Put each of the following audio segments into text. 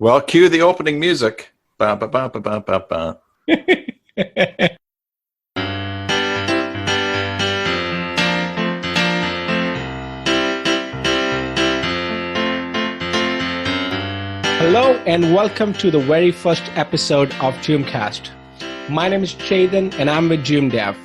Well, cue the opening music. Ba, ba, ba, ba, ba, ba, ba. Hello and welcome to the very first episode of JoomCast. My name is Chetan and I'm with JoomDev.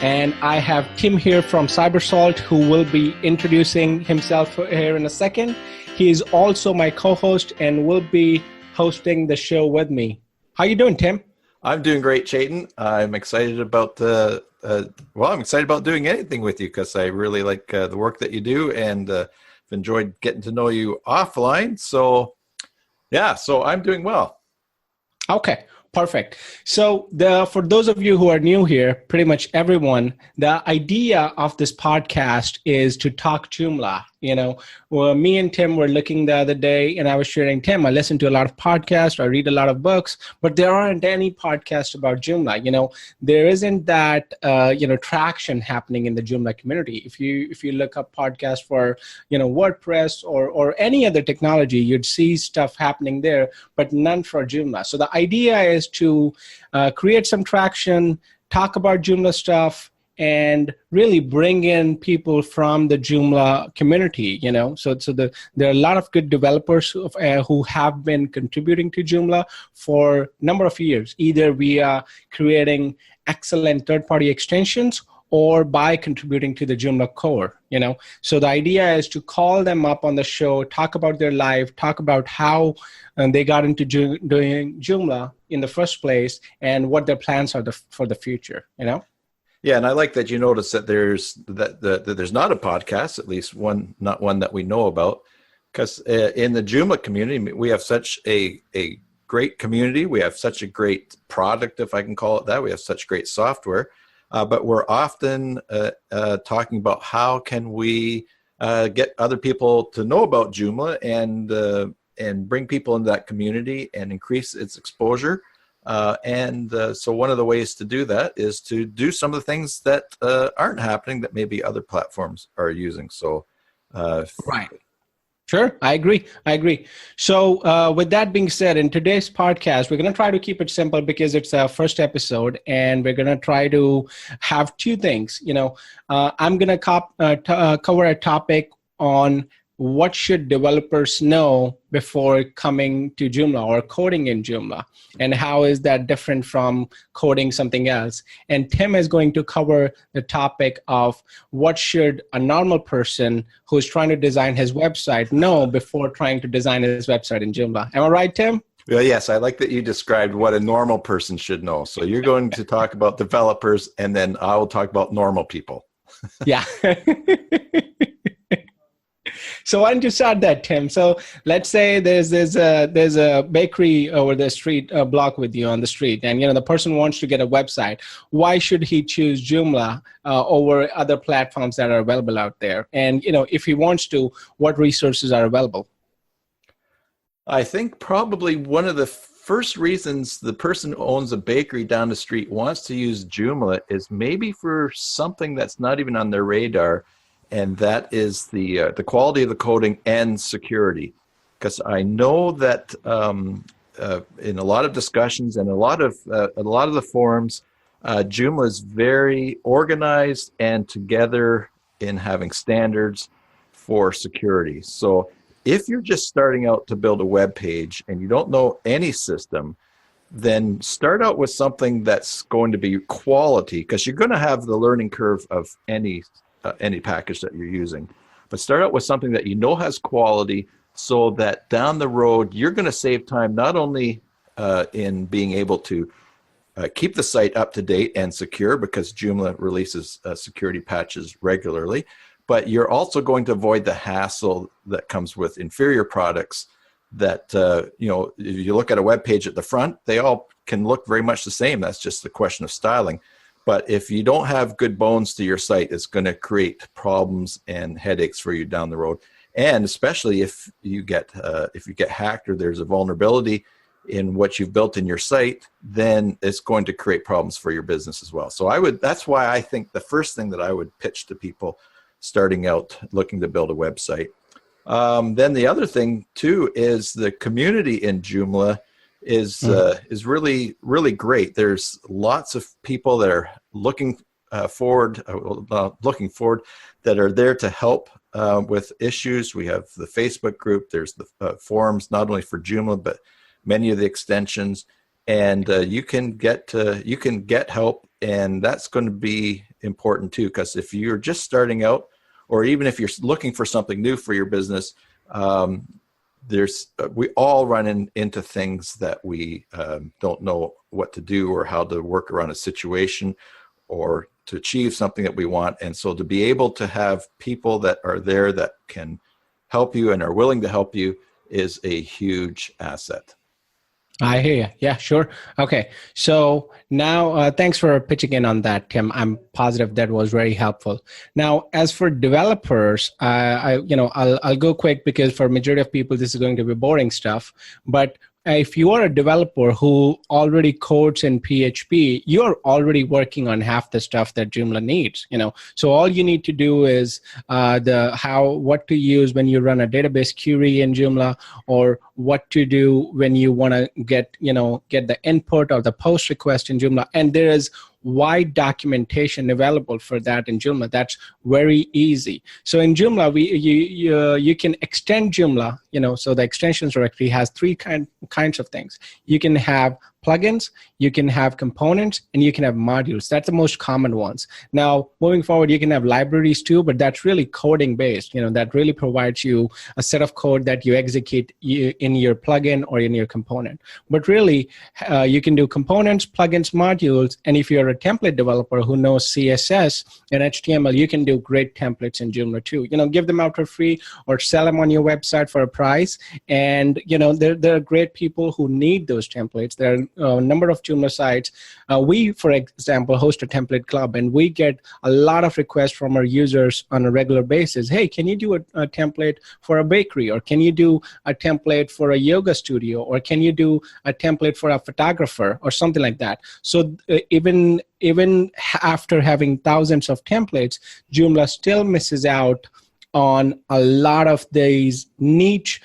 And I have Tim here from CyberSalt who will be introducing himself here in a second. He is also my co-host and will be hosting the show with me. How you doing, Tim? I'm doing great, Chetan. I'm excited about I'm excited about doing anything with you because I really like the work that you do and I've enjoyed getting to know you offline. So I'm doing well. Okay, perfect. So for those of you who are new here, pretty much everyone, the idea of this podcast is to talk Joomla. Me and Tim were looking the other day and I was sharing, Tim, I listen to a lot of podcasts, I read a lot of books, but there aren't any podcasts about Joomla. There isn't that, traction happening in the Joomla community. If you look up podcasts for, WordPress or any other technology, you'd see stuff happening there, but none for Joomla. So the idea is to create some traction, talk about Joomla stuff, and really bring in people from the Joomla community, So there are a lot of good developers who have been contributing to Joomla for a number of years, either via creating excellent third-party extensions or by contributing to the Joomla core, So the idea is to call them up on the show, talk about their life, talk about how they got into doing Joomla in the first place and what their plans are for the future, Yeah, and I like that you notice that there's not a podcast, at least not one that we know about, because in the Joomla community, we have such a great community. We have such a great product, if I can call it that. We have such great software, but we're often talking about how can we get other people to know about Joomla and bring people into that community and increase its exposure. So one of the ways to do that is to do some of the things that aren't happening that maybe other platforms are using. So, right. Sure. I agree. So with that being said, in today's podcast, we're going to try to keep it simple because it's our first episode and we're going to try to have two things. I'm going to cover a topic on what should developers know before coming to Joomla or coding in Joomla, and how is that different from coding something else? And Tim is going to cover the topic of what should a normal person who's trying to design his website know before trying to design his website in Joomla. Am I right, Tim? Well, yes, I like that you described what a normal person should know. So you're going to talk about developers, and then I will talk about normal people. Yeah. So why don't you start that, Tim? So let's say there's a bakery over the street block with you on the street, and the person wants to get a website. Why should he choose Joomla over other platforms that are available out there? And if he wants to, what resources are available? I think probably one of the first reasons the person who owns a bakery down the street wants to use Joomla is maybe for something that's not even on their radar. And that is the quality of the coding and security, because I know that in a lot of discussions and a lot of the forums, Joomla is very organized and together in having standards for security. So if you're just starting out to build a web page and you don't know any system, then start out with something that's going to be quality, because you're going to have the learning curve of any package that you're using. But start out with something that has quality, so that down the road you're going to save time not only in being able to keep the site up to date and secure, because Joomla releases security patches regularly, but you're also going to avoid the hassle that comes with inferior products that, if you look at a web page at the front, they all can look very much the same. That's just a question of styling. But if you don't have good bones to your site, it's going to create problems and headaches for you down the road. And especially if you get hacked or there's a vulnerability in what you've built in your site, then it's going to create problems for your business as well. So that's why I think the first thing that I would pitch to people starting out looking to build a website Then the other thing too is the community in Joomla is really really great. There's lots of people that are looking forward that are there to help with issues. We have the Facebook group. There's the forums, not only for Joomla but many of the extensions, and you can get help, and that's going to be important too. Because if you're just starting out, or even if you're looking for something new for your business, we all run into things that we don't know what to do or how to work around a situation or to achieve something that we want. And so to be able to have people that are there that can help you and are willing to help you is a huge asset. I hear you. Yeah, sure. Okay. So now, thanks for pitching in on that, Tim. I'm positive that was very helpful. Now, as for developers, I'll go quick because for majority of people, this is going to be boring stuff. But if you are a developer who already codes in PHP, you're already working on half the stuff that Joomla needs. So all you need to do is what to use when you run a database query in Joomla, or what to do when you want to get the input or the post request in Joomla. And there is wide documentation available for that in Joomla. That's very easy. So in Joomla, you can extend Joomla. So the extensions directory has three kinds of things. You can have plugins, you can have components, and you can have modules. That's the most common ones. Now, moving forward, you can have libraries too, but that's really coding based. That really provides you a set of code that you execute in your plugin or in your component. But really, you can do components, plugins, modules, and if you're a template developer who knows CSS and HTML, you can do great templates in Joomla too. Give them out for free or sell them on your website for a price. And there are great people who need those templates. There are a number of Joomla sites. We, for example, host a template club, and we get a lot of requests from our users on a regular basis. Hey, can you do a template for a bakery? Or can you do a template for a yoga studio? Or can you do a template for a photographer? Or something like that. So even after having thousands of templates, Joomla still misses out on a lot of these niche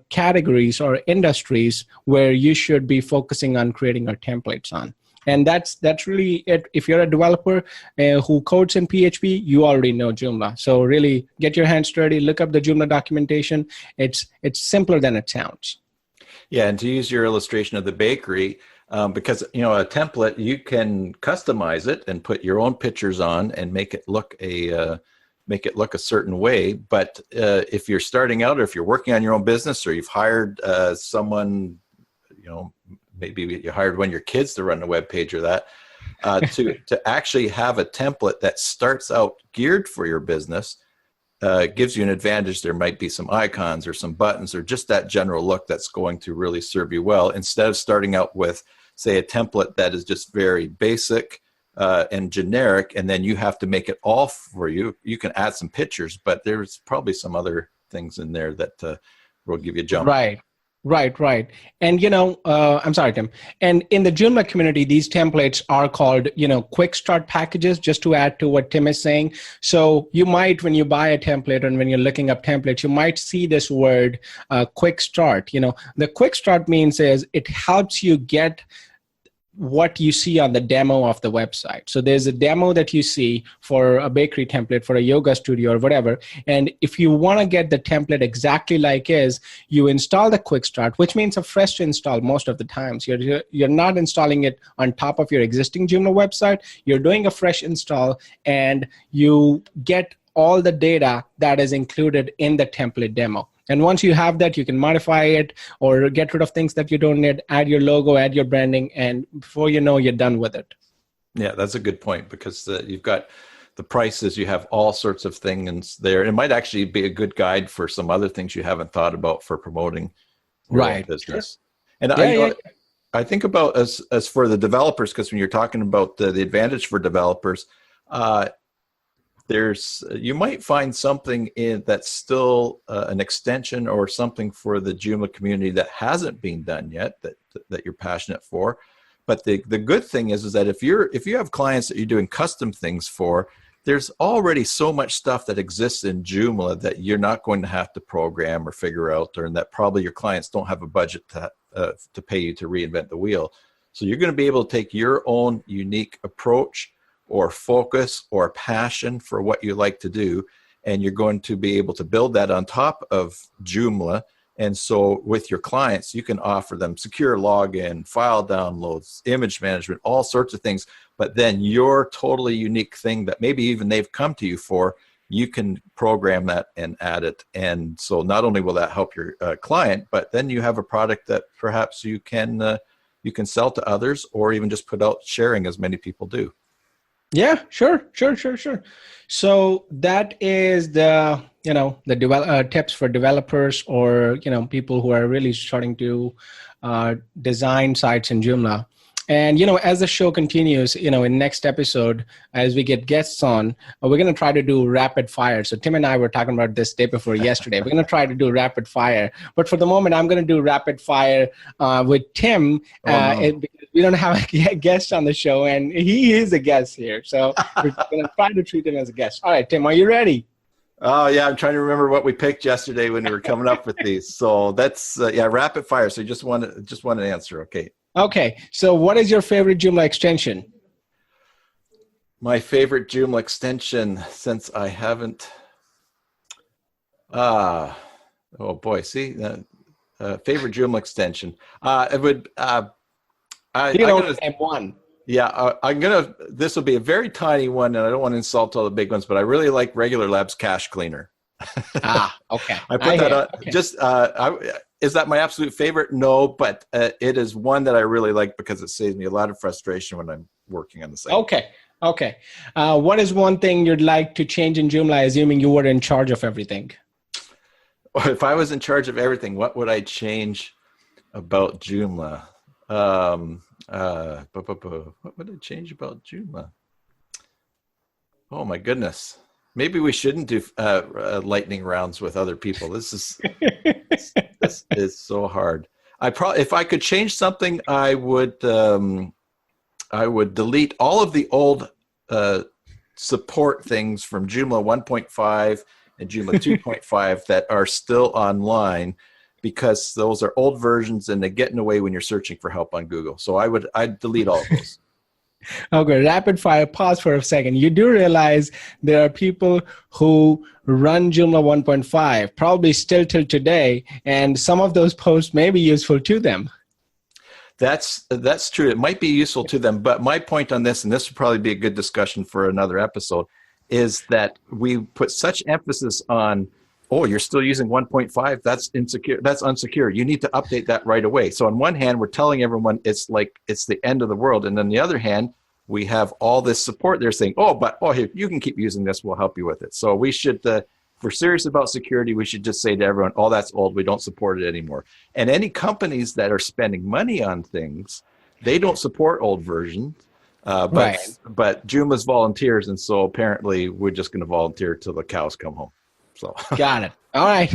categories or industries where you should be focusing on creating our templates on. And that's really it. If you're a developer who codes in PHP, you already know Joomla. So really get your hands dirty, look up the Joomla documentation. It's simpler than it sounds. Yeah, and to use your illustration of the bakery, because a template, you can customize it and put your own pictures on and make it look a certain way. But if you're starting out, or if you're working on your own business, or you've hired someone, maybe you hired one of your kids to run a web page or that, to actually have a template that starts out geared for your business, gives you an advantage. There might be some icons or some buttons or just that general look that's going to really serve you well, instead of starting out with, say, a template that is just very basic and generic, and then you have to make it all for you. You can add some pictures, but there's probably some other things in there that will give you a jump. Right. And, I'm sorry, Tim. And in the Joomla community, these templates are called, quick start packages, just to add to what Tim is saying. So you might, when you buy a template and when you're looking up templates, you might see this word quick start. The quick start means is it helps you get what you see on the demo of the website. So there's a demo that you see for a bakery template, for a yoga studio or whatever. And if you want to get the template exactly like is, you install the quick start, which means a fresh install most of the times. You're not installing it on top of your existing Joomla website. You're doing a fresh install, and you get all the data that is included in the template demo. And once you have that, you can modify it or get rid of things that you don't need, add your logo, add your branding, and before you know, you're done with it. Yeah, that's a good point, because you've got the prices, you have all sorts of things there. It might actually be a good guide for some other things you haven't thought about for promoting your own business. And I think about as for the developers, because when you're talking about the advantage for developers, you might find something that's still an extension or something for the Joomla community that hasn't been done yet that you're passionate for. But the good thing is that if you have clients that you're doing custom things for, there's already so much stuff that exists in Joomla that you're not going to have to program or figure out, or that probably your clients don't have a budget to pay you to reinvent the wheel. So you're going to be able to take your own unique approach or focus or passion for what you like to do, and you're going to be able to build that on top of Joomla. And so with your clients, you can offer them secure login, file downloads, image management, all sorts of things. But then your totally unique thing that maybe even they've come to you for, you can program that and add it. And so not only will that help your client, but then you have a product that perhaps you can sell to others, or even just put out sharing, as many people do. Yeah, sure. So that is the, the tips for developers, or, people who are really starting to design sites in Joomla. And, as the show continues, in next episode, as we get guests on, we're going to try to do rapid fire. So Tim and I were talking about this day before yesterday. We're going to try to do rapid fire. But for the moment, I'm going to do rapid fire with Tim. Because we don't have a guest on the show, and he is a guest here. So we're going to try to treat him as a guest. All right, Tim, are you ready? Oh, yeah. I'm trying to remember what we picked yesterday when we were coming up with these. So that's, rapid fire. So you just want an answer. Okay. Okay, so what is your favorite Joomla extension? My favorite Joomla extension, since I haven't, favorite Joomla extension. It would, you don't name one. Yeah, this will be a very tiny one, and I don't want to insult all the big ones, but I really like Regular Labs Cache Cleaner. Okay. I put that on, okay. Is that my absolute favorite? No, but it is one that I really like because it saves me a lot of frustration when I'm working on the site. Okay. What is one thing you'd like to change in Joomla, assuming you were in charge of everything? If I was in charge of everything, what would I change about Joomla? What would I change about Joomla? Oh, my goodness. Maybe we shouldn't do lightning rounds with other people. This is so hard. If I could change something, I would delete all of the old support things from Joomla 1.5 and Joomla 2.5 that are still online, because those are old versions and they get in the way when you're searching for help on Google. So I'd delete all of those. Okay, rapid fire, pause for a second. You do realize there are people who run Joomla 1.5, probably still till today, and some of those posts may be useful to them. That's true. It might be useful to them, but my point on this, and this would probably be a good discussion for another episode, is that we put such emphasis on, oh, you're still using 1.5, that's insecure, that's unsecure, you need to update that right away. So on one hand, we're telling everyone it's the end of the world, and on the other hand, we have all this support. They're saying, here, you can keep using this, we'll help you with it. So we should, if we're serious about security, we should just say to everyone, oh, that's old, we don't support it anymore. And any companies that are spending money on things, they don't support old versions, but Joomla's volunteers, and so apparently we're just going to volunteer till the cows come home. So. Got it. All right.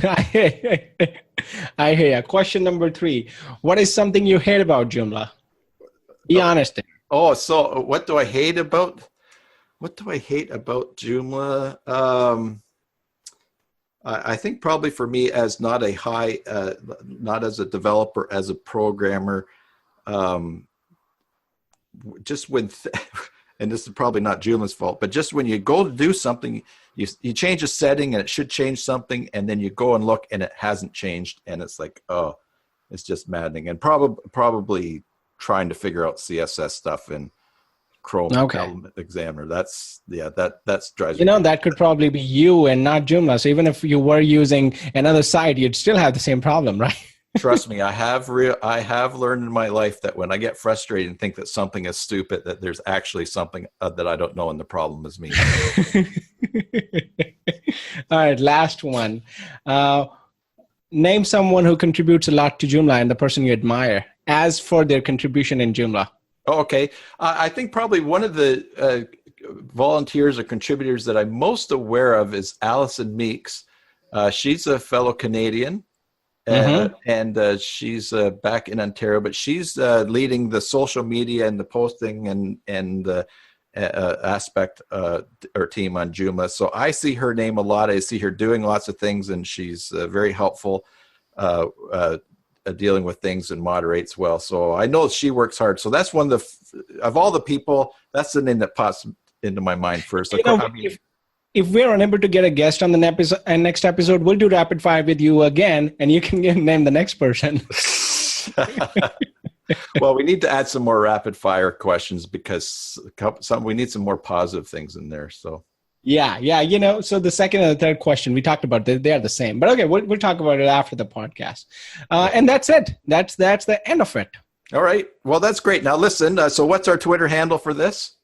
I hear you. Question number 3. What is something you hate about Joomla? Be honest. Oh, so what do I hate about Joomla? I think probably for me, as not as a developer, as a programmer, just when, and this is probably not Joomla's fault, but just when you go to do something, you change a setting and it should change something, and then you go and look and it hasn't changed, and it's like, oh, it's just maddening. And probably trying to figure out CSS stuff in Chrome Element Examiner. That drives me. That could probably be you and not Joomla. So even if you were using another site, you'd still have the same problem, right? Trust me, I have learned in my life that when I get frustrated and think that something is stupid, that there's actually something that I don't know, and the problem is me. All right, last one. Name someone who contributes a lot to Joomla and the person you admire as for their contribution in Joomla. Oh, okay. I think probably one of the volunteers or contributors that I'm most aware of is Alison Meeks. She's a fellow Canadian. And she's back in Ontario, but she's leading the social media and the posting and aspect or team on Joomla. So I see her name a lot. I see her doing lots of things, and she's very helpful dealing with things and moderates well. So I know she works hard. So that's one of all the people, that's the name that pops into my mind first. If we're unable to get a guest on the next episode, we'll do rapid fire with you again, and you can name the next person. Well, we need to add some more rapid fire questions because we need some more positive things in there. So yeah. So the second and the third question we talked about, they are the same. But okay, we'll talk about it after the podcast. And that's it. That's the end of it. All right. Well, that's great. Now listen. So what's our Twitter handle for this?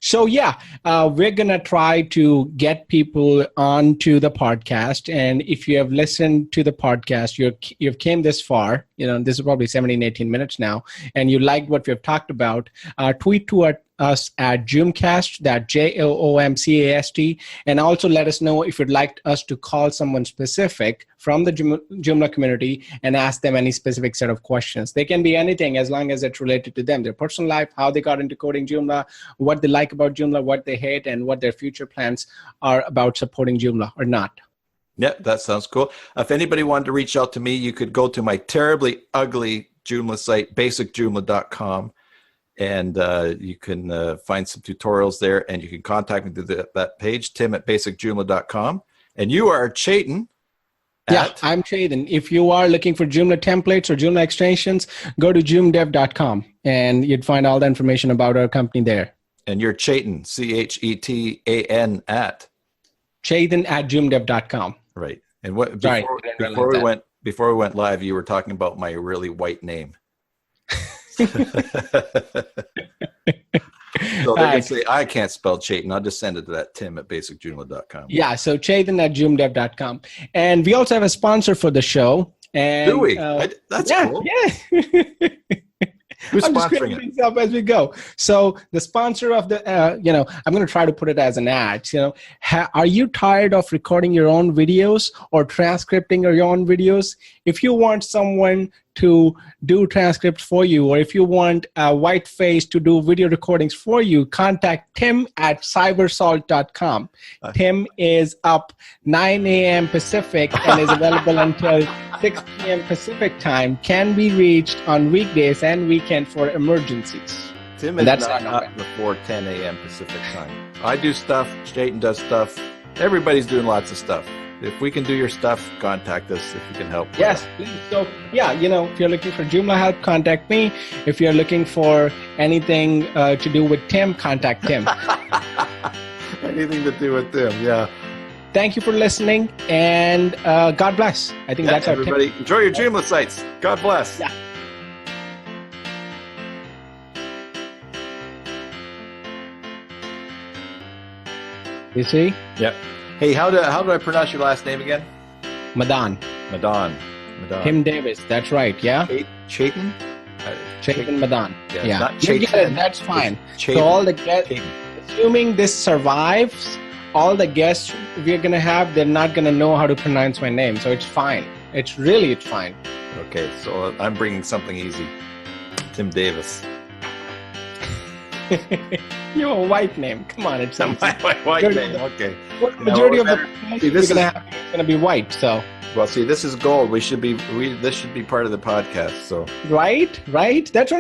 So we're going to try to get people onto the podcast. And if you have listened to the podcast, you've came this far, this is probably 17, 18 minutes now, and you liked what we've talked about, tweet to us at JoomCast, that JOOMCAST, and also let us know if you'd like us to call someone specific from the Joomla community and ask them any specific set of questions. They can be anything as long as it's related to them, their personal life, how they got into coding Joomla, what they like about Joomla, what they hate, and what their future plans are about supporting Joomla or not. Yeah, that sounds cool. If anybody wanted to reach out to me, you could go to my terribly ugly Joomla site, basicjoomla.com. And you can find some tutorials there, and you can contact me through that page, tim@basicjoomla.com. And you are Chetan. I'm Chetan. If you are looking for Joomla templates or Joomla extensions, go to joomdev.com, and you'd find all the information about our company there. And you're Chetan, Chetan at? Chetan@joomdev.com. Right. And before we went live, you were talking about my really white name. So they can say, I can't spell Chetan. I'll just send it to that tim@basicjoomla.com. Yeah, so Chetan@joomdev.com. And we also have a sponsor for the show. And, do we? That's cool. Yeah. Who's I'm just sponsoring things up as we go. So the sponsor of the, I'm going to try to put it as an ad. Are you tired of recording your own videos or transcripting your own videos? If you want someone to do transcripts for you, or if you want a white face to do video recordings for you, contact tim@cybersalt.com. Tim is up 9 a.m. Pacific and is available until 6 p.m. Pacific time, can be reached on weekdays and weekend for emergencies. Tim is not up before 10 a.m. Pacific time. I do stuff, Chetan does stuff, everybody's doing lots of stuff. If we can do your stuff, contact us if we can help. Yes, please. So, if you're looking for Joomla help, contact me. If you're looking for anything to do with Tim, contact Tim. Anything to do with Tim, yeah. Thank you for listening, and God bless. I think that's everybody. Our tip. Enjoy your Joomla sites. God bless. Yeah. You see? Yep. Hey, how do I pronounce your last name again? Madaan. Tim Davis. That's right. Yeah. Chetan. Chetan Madaan. Yeah. Not Chetan. That's fine. So all the guests, assuming this survives, all the guests we're gonna have, they're not gonna know how to pronounce my name. So it's fine. It's fine. Okay. So I'm bringing something easy. Tim Davis. You have a white name. Come on, it's my white name. Okay. Majority of the population is going to be white. So. Well, see, this is gold. This should be part of the podcast. So. Right. That's what I'm